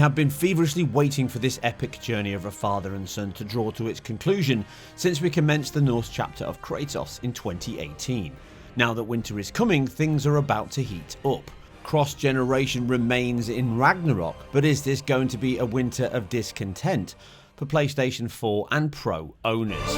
have been feverishly waiting for this epic journey of a father and son to draw to its conclusion since we commenced the Norse chapter of Kratos in 2018. Now that winter is coming, things are about to heat up. Cross-generation remains in Ragnarok, but is this going to be a winter of discontent for PlayStation 4 and Pro owners?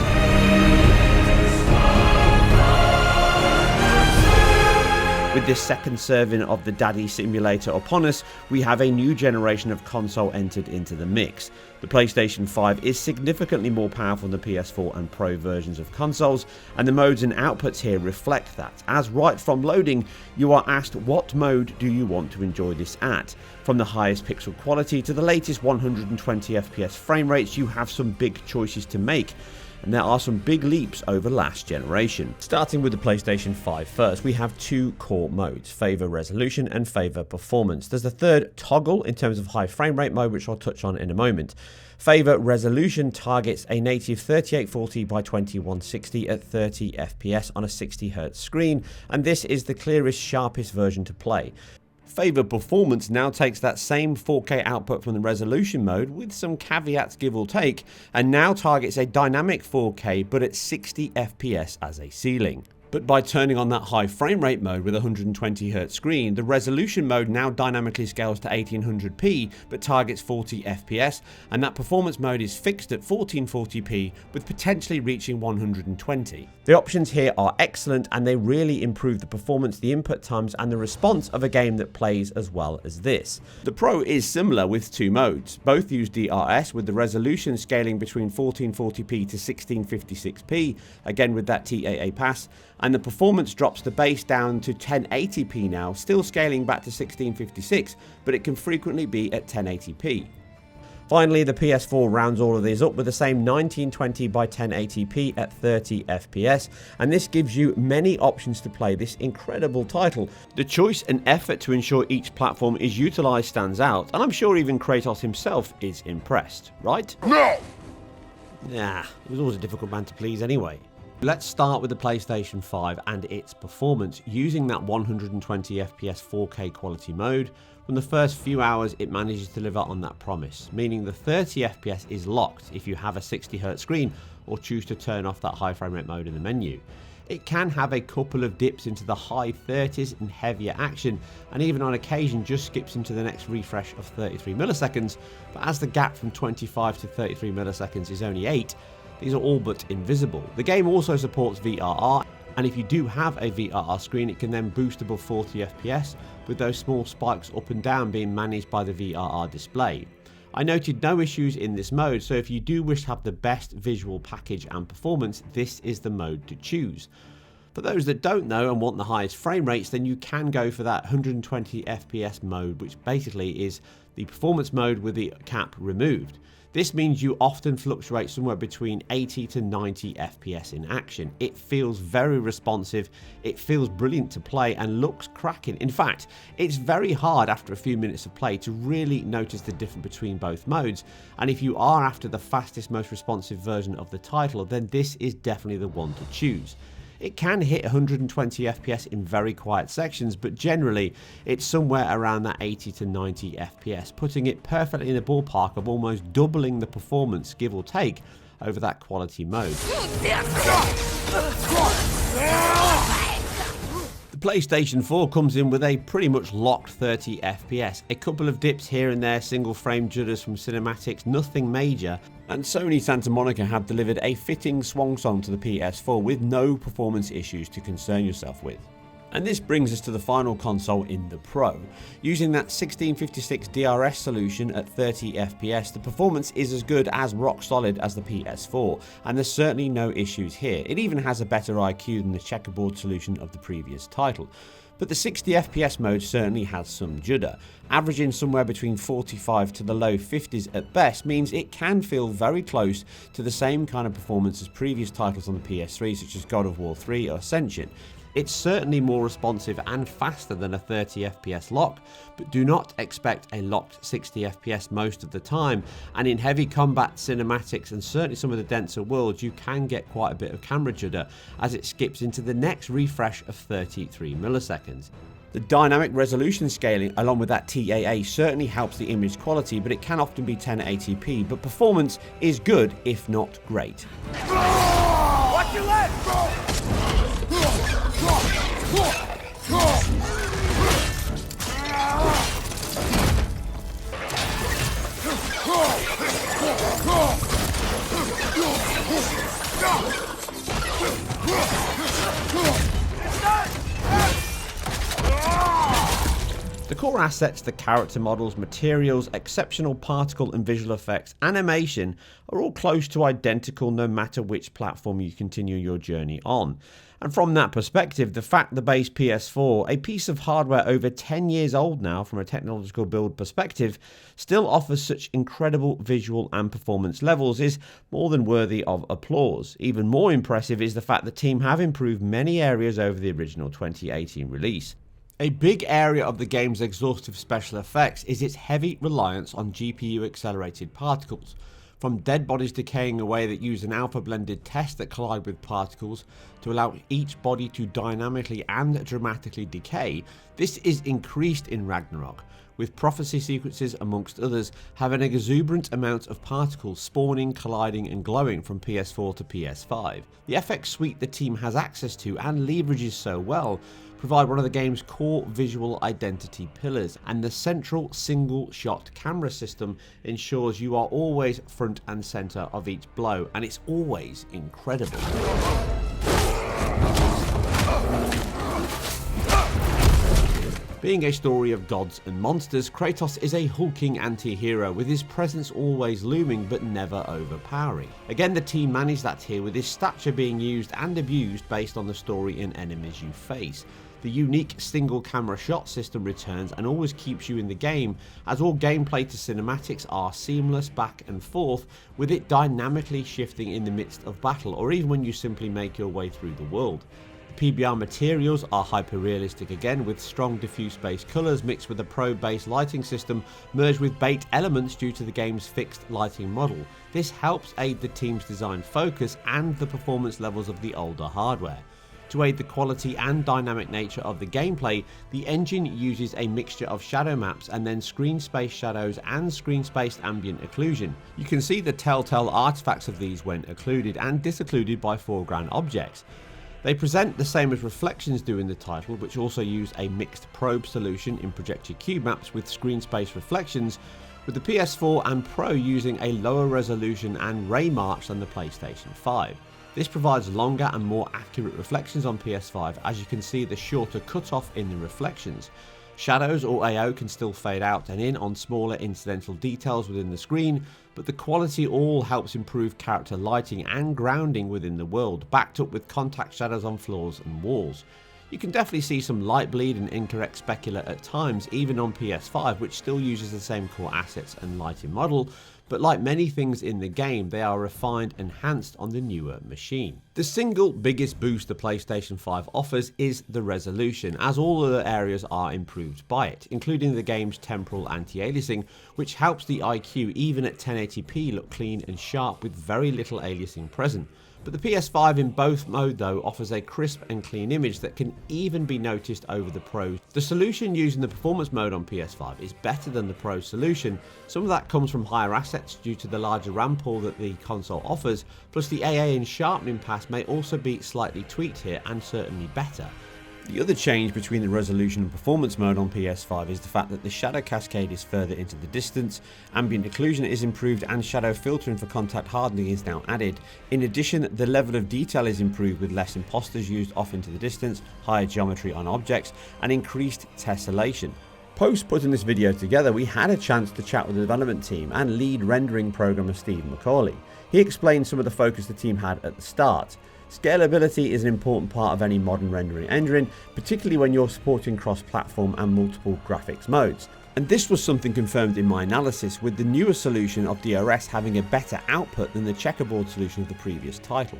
With this second serving of the Daddy Simulator upon us, we have a new generation of console entered into the mix. The PlayStation 5 is significantly more powerful than the PS4 and Pro versions of consoles, and the modes and outputs here reflect that, as right from loading, you are asked what mode do you want to enjoy this at. From the highest pixel quality to the latest 120 FPS frame rates, you have some big choices to make. And there are some big leaps over last generation. Starting with the PlayStation 5 first, we have two core modes, Favor Resolution and Favor Performance. There's a third toggle in terms of high frame rate mode, which I'll touch on in a moment. Favor Resolution targets a native 3840 by 2160 at 30 FPS on a 60Hz screen, and this is the clearest, sharpest version to play. Favor Performance now takes that same 4K output from the resolution mode with some caveats give or take, and now targets a dynamic 4K but at 60 FPS as a ceiling. But by turning on that high frame rate mode with a 120Hz screen, the resolution mode now dynamically scales to 1800p but targets 40 FPS, and that performance mode is fixed at 1440p with potentially reaching 120. The options here are excellent, and they really improve the performance, the input times and the response of a game that plays as well as this. The Pro is similar with two modes. Both use DRS, with the resolution scaling between 1440p to 1656p, again with that TAA pass, and the performance drops the base down to 1080p now, still scaling back to 1656, but it can frequently be at 1080p. Finally, the PS4 rounds all of these up with the same 1920 by 1080p at 30 FPS, and this gives you many options to play this incredible title. The choice and effort to ensure each platform is utilised stands out, and I'm sure even Kratos himself is impressed, right? No! Nah, he was always a difficult man to please anyway. Let's start with the PlayStation 5 and its performance. Using that 120 FPS 4K quality mode, from the first few hours it manages to deliver on that promise, meaning the 30 FPS is locked if you have a 60Hz screen or choose to turn off that high frame rate mode in the menu. It can have a couple of dips into the high 30s and heavier action, and even on occasion just skips into the next refresh of 33 milliseconds, but as the gap from 25 to 33 milliseconds is only 8, these are all but invisible. The game also supports VRR, and if you do have a VRR screen, it can then boost above 40 FPS, with those small spikes up and down being managed by the VRR display. I noted no issues in this mode, so if you do wish to have the best visual package and performance, this is the mode to choose. For those that don't know and want the highest frame rates, then you can go for that 120 FPS mode, which basically is the performance mode with the cap removed. This means you often fluctuate somewhere between 80 to 90 FPS in action. It feels very responsive, it feels brilliant to play and looks cracking. In fact, it's very hard after a few minutes of play to really notice the difference between both modes, and if you are after the fastest, most responsive version of the title, then this is definitely the one to choose. It can hit 120 FPS in very quiet sections, but generally it's somewhere around that 80 to 90 FPS, putting it perfectly in the ballpark of almost doubling the performance, give or take, over that quality mode. The PlayStation 4 comes in with a pretty much locked 30 FPS, a couple of dips here and there, single frame jitters from cinematics, nothing major, and Sony Santa Monica have delivered a fitting swan song to the PS4 with no performance issues to concern yourself with. And this brings us to the final console in the Pro. Using that 1656 DRS solution at 30 FPS, the performance is as good as rock solid as the PS4, and there's certainly no issues here. It even has a better IQ than the checkerboard solution of the previous title. But the 60 FPS mode certainly has some judder. Averaging somewhere between 45 to the low 50s at best means it can feel very close to the same kind of performance as previous titles on the PS3 such as God of War 3 or Ascension. It's certainly more responsive and faster than a 30 FPS lock, but do not expect a locked 60 FPS most of the time, and in heavy combat cinematics and certainly some of the denser worlds you can get quite a bit of camera judder as it skips into the next refresh of 33 milliseconds. The dynamic resolution scaling along with that TAA certainly helps the image quality, but it can often be 1080p, but performance is good if not great. Watch your leg! The core assets, the character models, materials, exceptional particle and visual effects, animation are all close to identical no matter which platform you continue your journey on. And from that perspective, the fact the base PS4, a piece of hardware over 10 years old now from a technological build perspective, still offers such incredible visual and performance levels is more than worthy of applause. Even more impressive is the fact the team have improved many areas over the original 2018 release. A big area of the game's exhaustive special effects is its heavy reliance on GPU accelerated particles. From dead bodies decaying away that use an alpha blended test that collide with particles to allow each body to dynamically and dramatically decay, this is increased in Ragnarok, with prophecy sequences amongst others have an exuberant amount of particles spawning, colliding and glowing from PS4 to PS5. The FX suite the team has access to and leverages so well provide one of the game's core visual identity pillars, and the central single shot camera system ensures you are always front and center of each blow, and it's always incredible. Being a story of gods and monsters, Kratos is a hulking anti-hero with his presence always looming but never overpowering. Again, the team managed that here with his stature being used and abused based on the story and enemies you face. The unique single camera shot system returns and always keeps you in the game, as all gameplay to cinematics are seamless back and forth, with it dynamically shifting in the midst of battle or even when you simply make your way through the world. PBR materials are hyper-realistic again, with strong diffuse base colours mixed with a pro-based lighting system merged with baked elements due to the game's fixed lighting model. This helps aid the team's design focus and the performance levels of the older hardware. To aid the quality and dynamic nature of the gameplay, the engine uses a mixture of shadow maps and then screen space shadows and screen spaced ambient occlusion. You can see the telltale artifacts of these when occluded and disoccluded by foreground objects. They present the same as reflections do in the title, which also use a mixed probe solution in projected cube maps with screen space reflections, with the PS4 and Pro using a lower resolution and ray march than the PlayStation 5. This provides longer and more accurate reflections on PS5, as you can see the shorter cutoff in the reflections. Shadows or AO can still fade out and in on smaller incidental details within the screen, but the quality all helps improve character lighting and grounding within the world, backed up with contact shadows on floors and walls. You can definitely see some light bleed and incorrect specular at times, even on PS5, which still uses the same core assets and lighting model, but like many things in the game, they are refined and enhanced on the newer machine. The single biggest boost the PlayStation 5 offers is the resolution, as all other areas are improved by it, including the game's temporal anti-aliasing, which helps the IQ even at 1080p look clean and sharp with very little aliasing present. But the PS5 in both mode though offers a crisp and clean image that can even be noticed over the Pro. The solution used in the performance mode on PS5 is better than the Pro solution. Some of that comes from higher assets due to the larger RAM pool that the console offers, plus the AA and sharpening pass may also be slightly tweaked here and certainly better. The other change between the resolution and performance mode on PS5 is the fact that the shadow cascade is further into the distance, ambient occlusion is improved and shadow filtering for contact hardening is now added. In addition, the level of detail is improved with less imposters used off into the distance, higher geometry on objects and increased tessellation. Post putting this video together, we had a chance to chat with the development team and lead rendering programmer Steve McCauley. He explained some of the focus the team had at the start. Scalability is an important part of any modern rendering engine, particularly when you're supporting cross-platform and multiple graphics modes. And this was something confirmed in my analysis, with the newer solution of DRS having a better output than the checkerboard solution of the previous title.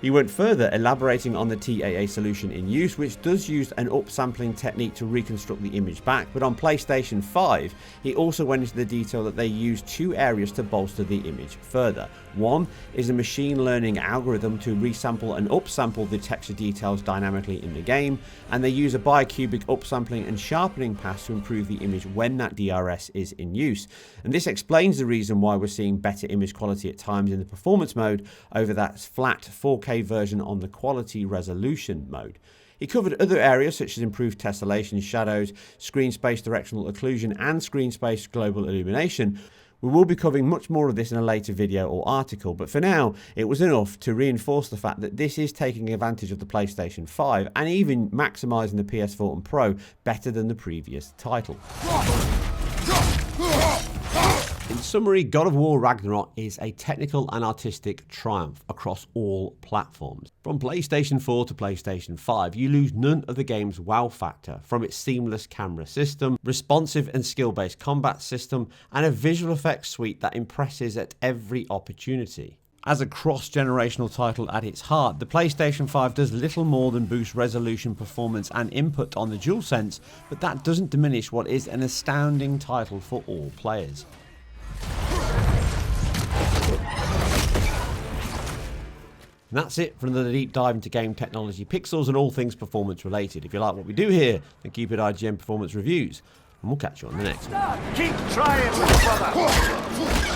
He went further, elaborating on the TAA solution in use, which does use an upsampling technique to reconstruct the image back, but on PlayStation 5, he also went into the detail that they use two areas to bolster the image further. One is a machine learning algorithm to resample and upsample the texture details dynamically in the game, and they use a bicubic upsampling and sharpening pass to improve the image when that DRS is in use. And this explains the reason why we're seeing better image quality at times in the performance mode over that flat 4K version on the quality resolution mode. He covered other areas such as improved tessellation, shadows, screen space directional occlusion, and screen space global illumination. We will be covering much more of this in a later video or article, but for now, it was enough to reinforce the fact that this is taking advantage of the PlayStation 5 and even maximising the PS4 and Pro better than the previous title. In summary, God of War Ragnarok is a technical and artistic triumph across all platforms. From PlayStation 4 to PlayStation 5, you lose none of the game's wow factor, from its seamless camera system, responsive and skill-based combat system, and a visual effects suite that impresses at every opportunity. As a cross-generational title at its heart, the PlayStation 5 does little more than boost resolution, performance and input on the DualSense, but that doesn't diminish what is an astounding title for all players. And that's it for another deep dive into game technology, pixels and all things performance related. If you like what we do here, then keep it IGN Performance Reviews, and we'll catch you on the next one. Keep trying, brother!